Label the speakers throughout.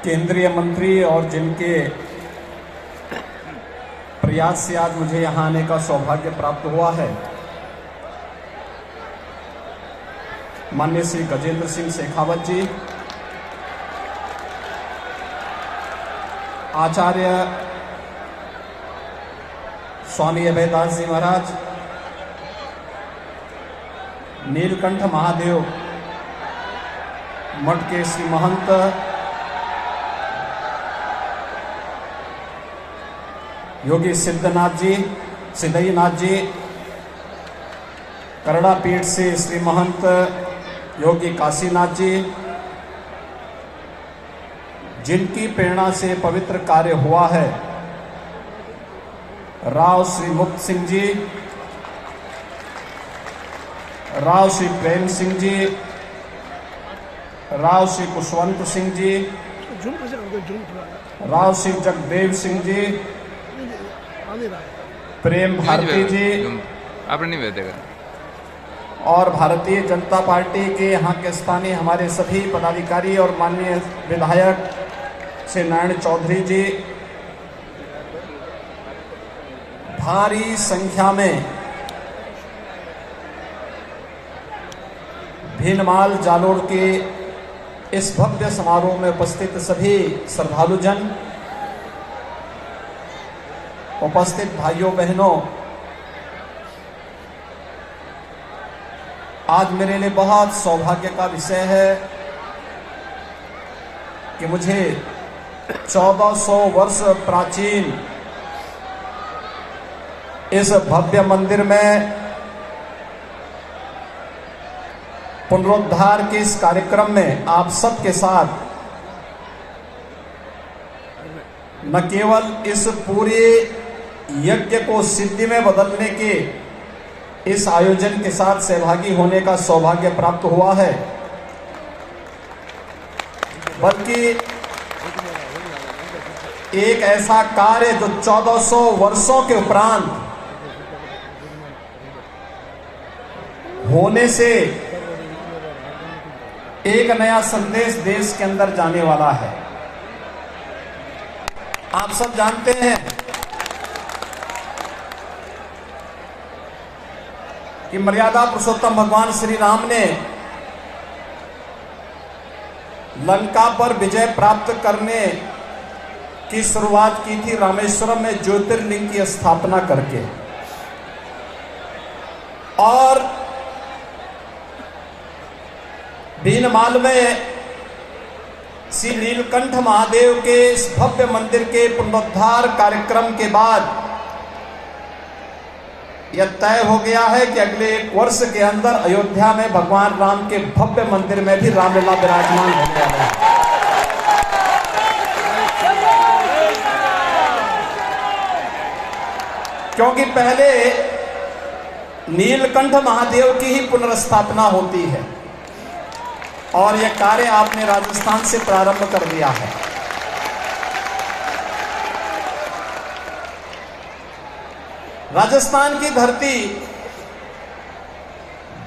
Speaker 1: केंद्रीय मंत्री और जिनके प्रयास से आज मुझे यहाँ आने का सौभाग्य प्राप्त हुआ है, माननीय श्री गजेंद्र सिंह शेखावत जी, आचार्य स्वामी अभयदास जी महाराज, नीलकंठ महादेव मठ के श्री महंत योगी सिद्धनाथ जी, सिद्धईनाथ जी, करड़ा पीठ से श्री महंत योगी काशीनाथ जी, जिनकी प्रेरणा से पवित्र कार्य हुआ है, राव श्री मुक्त सिंह जी, राव श्री प्रेम सिंह जी, राव श्री कुशवंत सिंह जी, राव श्री जगदेव सिंह जी, प्रेम भारती जी और भारतीय जनता पार्टी के यहाँ के स्थानीय हमारे सभी पदाधिकारी और माननीय विधायक श्री नारायण चौधरी जी, भारी संख्या में भीनमाल जालोर के इस भव्य समारोह में उपस्थित सभी श्रद्धालुजन, उपस्थित भाइयों बहनों, आज मेरे लिए बहुत सौभाग्य का विषय है कि मुझे 1400 वर्ष प्राचीन इस भव्य मंदिर में पुनरुद्धार के इस कार्यक्रम में आप सबके साथ न केवल इस पूरे यज्ञ को सिद्धि में बदलने के इस आयोजन के साथ सहभागी होने का सौभाग्य प्राप्त हुआ है, बल्कि एक ऐसा कार्य जो 1400 वर्षों के उपरांत होने से एक नया संदेश देश के अंदर जाने वाला है। आप सब जानते हैं कि मर्यादा पुरुषोत्तम भगवान श्री राम ने लंका पर विजय प्राप्त करने की शुरुआत की थी रामेश्वरम में ज्योतिर्लिंग की स्थापना करके, और भीनमाल में श्री नीलकंठ महादेव के इस भव्य मंदिर के पुनरुद्धार कार्यक्रम के बाद यह तय हो गया है कि अगले 1 वर्ष के अंदर अयोध्या में भगवान राम के भव्य मंदिर में भी रामलीला विराजमान होने वाला है। क्योंकि पहले नीलकंठ महादेव की ही पुनर्स्थापना होती है और यह कार्य आपने राजस्थान से प्रारंभ कर दिया है। राजस्थान की धरती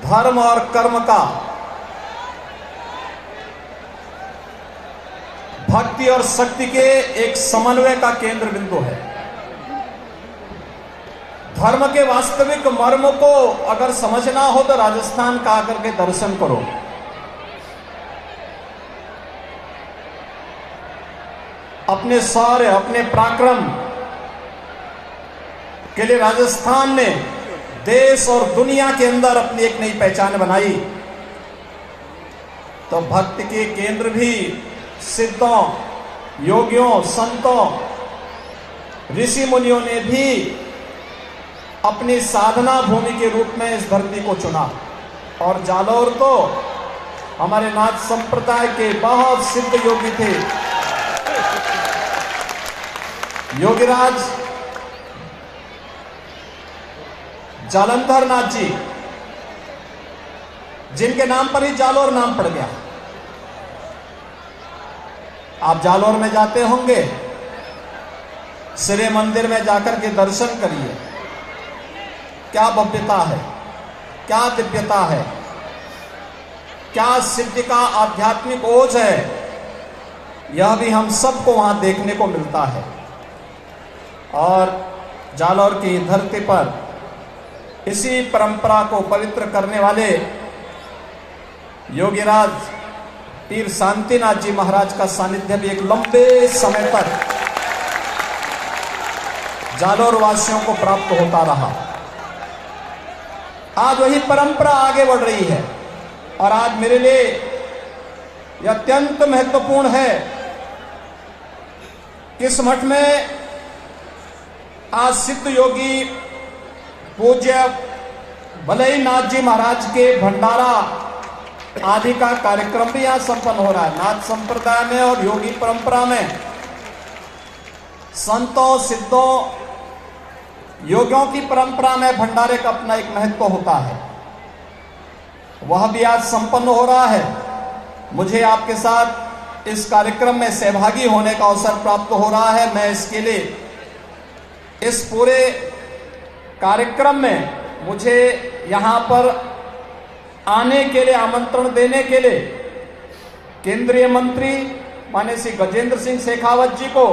Speaker 1: धर्म और कर्म का, भक्ति और शक्ति के एक समन्वय का केंद्र बिंदु है। धर्म के वास्तविक मर्म को अगर समझना हो तो राजस्थान का आकर के दर्शन करो। अपने शौर्य, अपने पराक्रम के लिए राजस्थान ने देश और दुनिया के अंदर अपनी एक नई पहचान बनाई। तो भक्ति के केंद्र भी सिद्धों, योगियों, संतों, ऋषि मुनियों ने भी अपनी साधना भूमि के रूप में इस धरती को चुना। और जालौर तो हमारे नाथ संप्रदाय के बहुत सिद्ध योगी थे। योगीराज जालंधर नाथ जी, जिनके नाम पर ही जालौर नाम पड़ गया। आप जालौर में जाते होंगे, श्री मंदिर में जाकर के दर्शन करिए। क्या भव्यता है, क्या दिव्यता है, क्या सिद्धि का आध्यात्मिक ओज है। यह भी हम सबको वहां देखने को मिलता है। और जालौर की धरती पर इसी परंपरा को पवित्र करने वाले योगीराज पीर शांतिनाथ जी महाराज का सानिध्य भी एक लंबे समय तक जालौर वासियों को प्राप्त होता रहा। आज वही परंपरा आगे बढ़ रही है और आज मेरे लिए यह अत्यंत महत्वपूर्ण है कि इस मठ में आज सिद्ध योगी पूज्य भलई नाथ जी महाराज के भंडारा आदि का कार्यक्रम भी यहां संपन्न हो रहा है। नाथ संप्रदाय में और योगी परंपरा में संतों सिद्धों योगियों की परंपरा में भंडारे का अपना एक महत्व होता है, वह भी आज संपन्न हो रहा है। मुझे आपके साथ इस कार्यक्रम में सहभागी होने का अवसर प्राप्त हो रहा है। मैं इसके लिए इस पूरे कार्यक्रम में मुझे यहां पर आने के लिए आमंत्रण देने के लिए केंद्रीय मंत्री माननीय श्री गजेंद्र सिंह शेखावत जी को,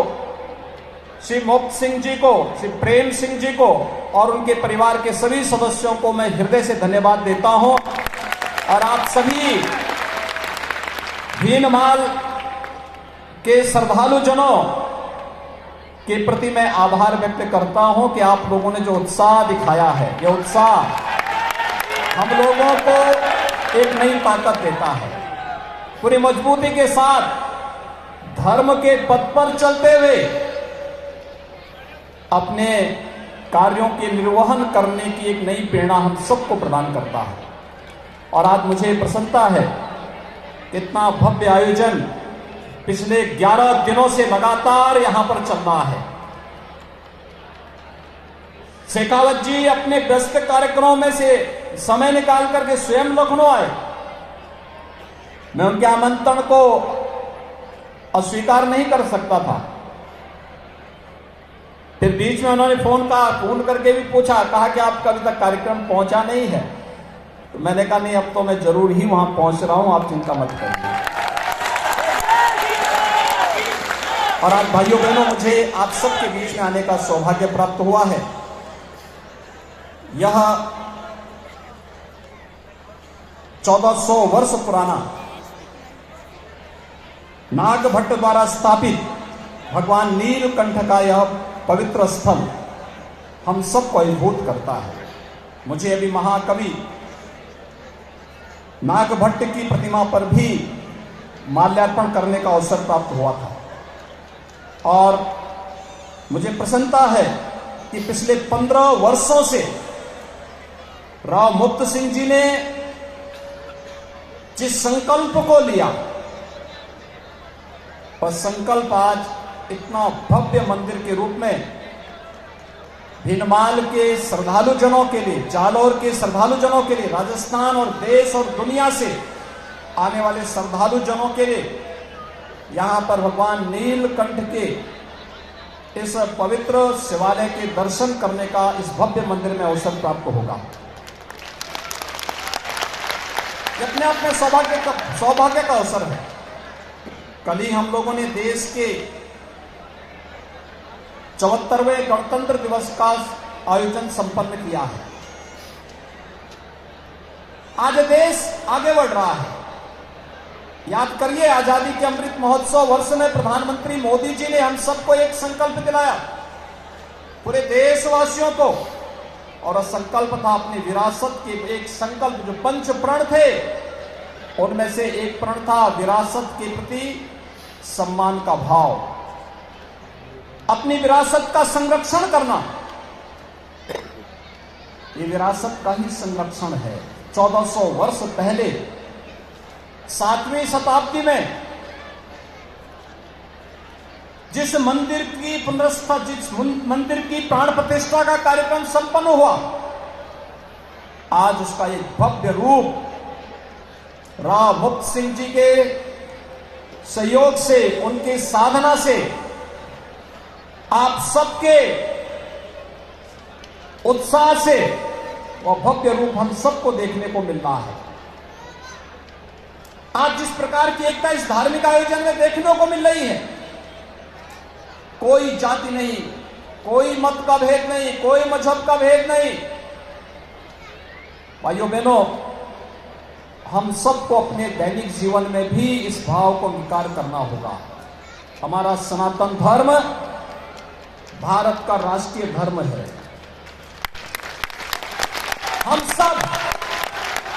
Speaker 1: श्री मुक्त सिंह जी को, श्री प्रेम सिंह जी को और उनके परिवार के सभी सदस्यों को मैं हृदय से धन्यवाद देता हूं। और आप सभी भीनमाल के श्रद्धालुजनों के प्रति मैं आभार व्यक्त करता हूं कि आप लोगों ने जो उत्साह दिखाया है, यह उत्साह हम लोगों को एक नई ताकत देता है। पूरी मजबूती के साथ धर्म के पथ पर चलते हुए अपने कार्यों के निर्वहन करने की एक नई प्रेरणा हम सबको प्रदान करता है। और आज मुझे प्रसन्नता है, इतना भव्य आयोजन पिछले 11 दिनों से लगातार यहां पर चल रहा है। शेखावत जी अपने व्यस्त कार्यक्रमों में से समय निकाल करके स्वयं लखनऊ आए। मैं उनके आमंत्रण को अस्वीकार नहीं कर सकता था। फिर बीच में उन्होंने फोन करके भी पूछा, कहा कि आपका अभी तक कार्यक्रम पहुंचा नहीं है। तो मैंने कहा नहीं, अब तो मैं जरूर ही वहां पहुंच रहा हूं, आप चिंता मत करिए। और आज भाइयों बहनों, मुझे आप सबके बीच में आने का सौभाग्य प्राप्त हुआ है। यह 1400 वर्ष पुराना नागभट्ट द्वारा स्थापित भगवान नीलकंठ का यह पवित्र स्थल हम सबको अभिभूत करता है। मुझे अभी महाकवि नागभट्ट की प्रतिमा पर भी माल्यार्पण करने का अवसर प्राप्त हुआ था। और मुझे प्रसन्नता है कि पिछले 15 वर्षों से राव मुक्त सिंह जी ने जिस संकल्प को लिया, वह संकल्प आज इतना भव्य मंदिर के रूप में भीनमाल के श्रद्धालुजनों के लिए, जालौर के श्रद्धालुजनों के लिए, राजस्थान और देश और दुनिया से आने वाले श्रद्धालुजनों के लिए यहां पर भगवान नीलकंठ के इस पवित्र शिवालय के दर्शन करने का इस भव्य मंदिर में अवसर प्राप्त होगा। अपने अपने सौभाग्य का अवसर है। कल ही हम लोगों ने देश के 74वें गणतंत्र दिवस का आयोजन संपन्न किया है। आज देश आगे बढ़ रहा है। याद करिए, आजादी के अमृत महोत्सव वर्ष में प्रधानमंत्री मोदी जी ने हम सबको एक संकल्प दिलाया, पूरे देशवासियों को। और संकल्प था अपनी विरासत के एक संकल्प, जो 5 प्रण थे उनमें से एक प्रण था विरासत के प्रति सम्मान का भाव, अपनी विरासत का संरक्षण करना। ये विरासत का ही संरक्षण है। 1400 वर्ष पहले 7वीं शताब्दी में जिस मंदिर की पुनर्स्थापना, जिस मंदिर की प्राण प्रतिष्ठा का कार्यक्रम संपन्न हुआ, आज उसका एक भव्य रूप राव मुक्त सिंह जी के सहयोग से, उनकी साधना से, आप सबके उत्साह से वह भव्य रूप हम सबको देखने को मिल रहा है। आज जिस प्रकार की एकता इस धार्मिक आयोजन में देखने को मिल रही है, कोई जाति नहीं, कोई मत का भेद नहीं, कोई मजहब का भेद नहीं। भाइयों बहनों, हम सबको अपने दैनिक जीवन में भी इस भाव को अंगीकार करना होगा। हमारा सनातन धर्म भारत का राष्ट्रीय धर्म है। हम सब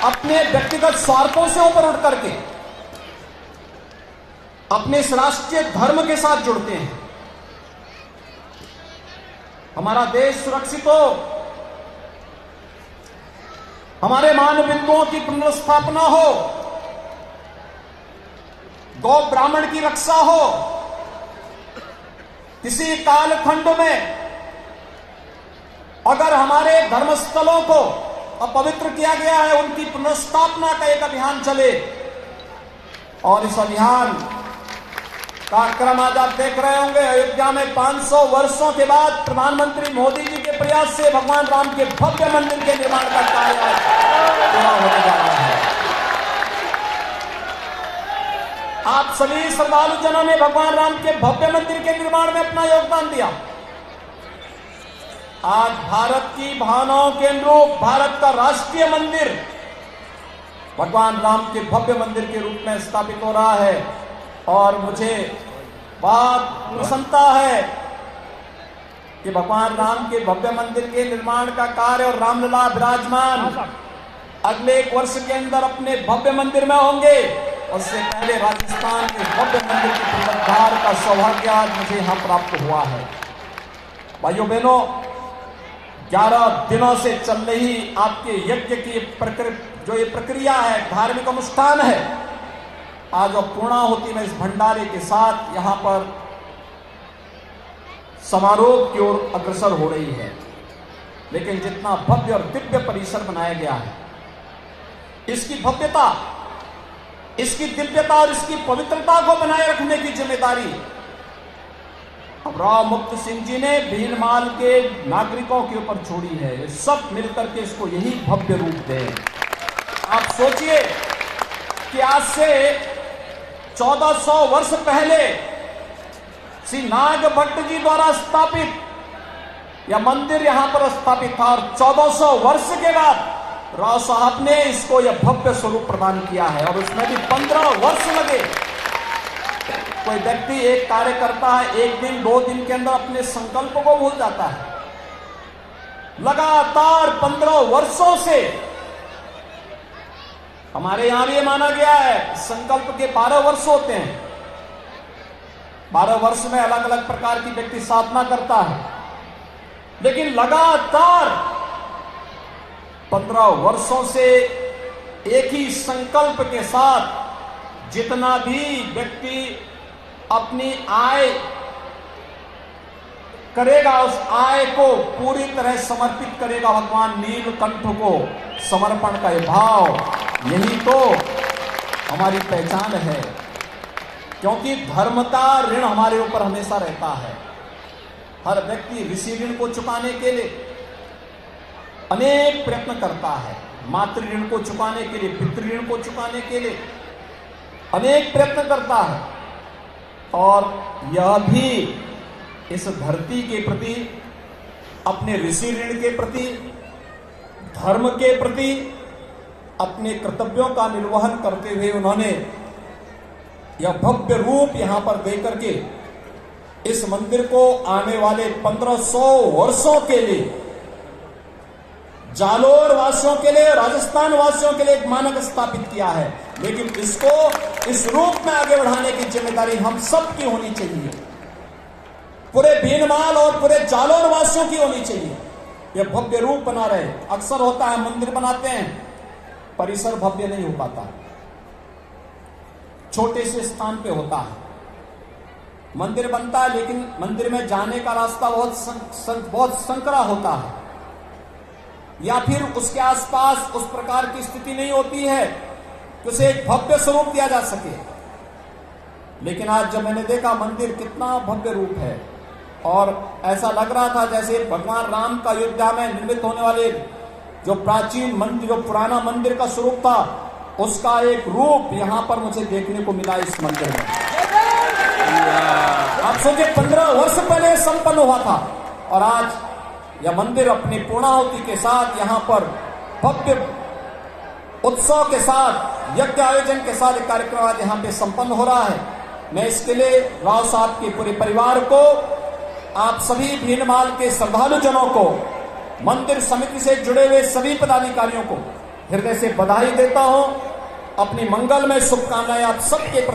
Speaker 1: अपने व्यक्तिगत स्वार्थों से ऊपर उठ करके अपने इस राष्ट्रीय धर्म के साथ जुड़ते हैं। हमारा देश सुरक्षित हो, हमारे मानव बिंदुओं की पुनर्स्थापना हो, गौ ब्राह्मण की रक्षा हो, किसी कालखंड में अगर हमारे धर्मस्थलों को अपवित्र किया गया है, उनकी पुनर्स्थापना का एक अभियान चले। और इस अभियान का क्रम आज आप देख रहे होंगे। अयोध्या में 500 वर्षों के बाद प्रधानमंत्री मोदी जी के प्रयास से भगवान राम के भव्य मंदिर के निर्माण का कार्य पूरा होने जा रहा है। आप सभी श्रद्धालुजनों ने भगवान राम के भव्य मंदिर के निर्माण में अपना योगदान दिया। आज भारत की भावनाओं के अनुरूप भारत का राष्ट्रीय मंदिर भगवान राम के भव्य मंदिर के रूप में स्थापित हो रहा है। और मुझे बहुत प्रसन्नता है कि भगवान राम के भव्य मंदिर के निर्माण का कार्य और रामलला विराजमान अगले एक वर्ष के अंदर अपने भव्य मंदिर में होंगे। उससे पहले राजस्थान के भव्य मंदिर के पुनरुद्धार का सौभाग्य आज मुझे यहां प्राप्त हुआ है। भाइयों बहनों, 11 दिनों से चल रही आपके यज्ञ की जो ये प्रक्रिया है, धार्मिक अनुष्ठान है, आज वो पूर्णाहुति में इस भंडारे के साथ यहां पर समारोह की ओर अग्रसर हो रही है। लेकिन जितना भव्य और दिव्य परिसर बनाया गया है, इसकी भव्यता, इसकी दिव्यता और इसकी पवित्रता को बनाए रखने की जिम्मेदारी अब राव मुक्त सिंह जी ने भीनमाल के नागरिकों के ऊपर छोड़ी है। ये सब मिलकर के इसको यही भव्य रूप दें। आप सोचिए कि आज से 1400 वर्ष पहले श्री नाग भट्ट जी द्वारा स्थापित यह मंदिर यहां पर स्थापित था और 1400 वर्ष के बाद राव साहब ने इसको यह भव्य स्वरूप प्रदान किया है। और उसमें भी 15 वर्ष लगे। कोई व्यक्ति एक कार्य करता है, एक दिन 2 दिन के अंदर अपने संकल्प को भूल जाता है। लगातार 15 वर्षों से हमारे यहां भी माना गया है संकल्प के 12 वर्ष होते हैं। 12 वर्ष में अलग अलग प्रकार की व्यक्ति साधना करता है, लेकिन लगातार 15 वर्षों से एक ही संकल्प के साथ जितना भी व्यक्ति अपनी आय करेगा, उस आय को पूरी तरह समर्पित करेगा भगवान नीलकंठ को। समर्पण का यह भाव, यही तो हमारी पहचान है। क्योंकि धर्म का ऋण हमारे ऊपर हमेशा रहता है। हर व्यक्ति ऋषि ऋण को चुकाने के लिए अनेक प्रयत्न करता है। मातृ ऋण को चुकाने के लिए, पितृ ऋण को चुकाने के लिए अनेक प्रयत्न करता है। और यह भी इस धरती के प्रति, अपने ऋषि ऋण के प्रति, धर्म के प्रति अपने कर्तव्यों का निर्वहन करते हुए उन्होंने यह भव्य रूप यहां पर देकर के इस मंदिर को आने वाले 1500 वर्षों के लिए जालोर वासियों के लिए, राजस्थान वासियों के लिए एक मानक स्थापित किया है। लेकिन इसको इस रूप में आगे बढ़ाने की जिम्मेदारी हम सब की होनी चाहिए, पूरे भीनमाल और पूरे जालोर वासियों की होनी चाहिए। यह भव्य रूप बना रहे। अक्सर होता है मंदिर बनाते हैं, परिसर भव्य नहीं हो पाता, छोटे से स्थान पे होता है। मंदिर बनता है लेकिन मंदिर में जाने का रास्ता बहुत संकरा होता है, या फिर उसके आसपास उस प्रकार की स्थिति नहीं होती है कि उसे एक भव्य स्वरूप दिया जा सके। लेकिन आज जब मैंने देखा मंदिर कितना भव्य रूप है, और ऐसा लग रहा था जैसे भगवान राम का अयोध्या में निर्मित होने वाले जो प्राचीन मंदिर, जो पुराना मंदिर का स्वरूप था, उसका एक रूप यहां पर मुझे देखने को मिला इस मंदिर में। आप सोचिए 15 वर्ष पहले संपन्न हुआ था और आज यह मंदिर अपनी पूर्णाहुति के साथ यहां पर भव्य उत्सव के साथ यज्ञ आयोजन के साथ एक कार्यक्रम आज यहां पे संपन्न हो रहा है। मैं इसके लिए राव साहब के पूरे परिवार को, आप सभी भीनमाल के श्रद्धालुजनों को, मंदिर समिति से जुड़े हुए सभी पदाधिकारियों को हृदय से बधाई देता हूं। अपनी मंगलमय शुभकामनाएं आप सबके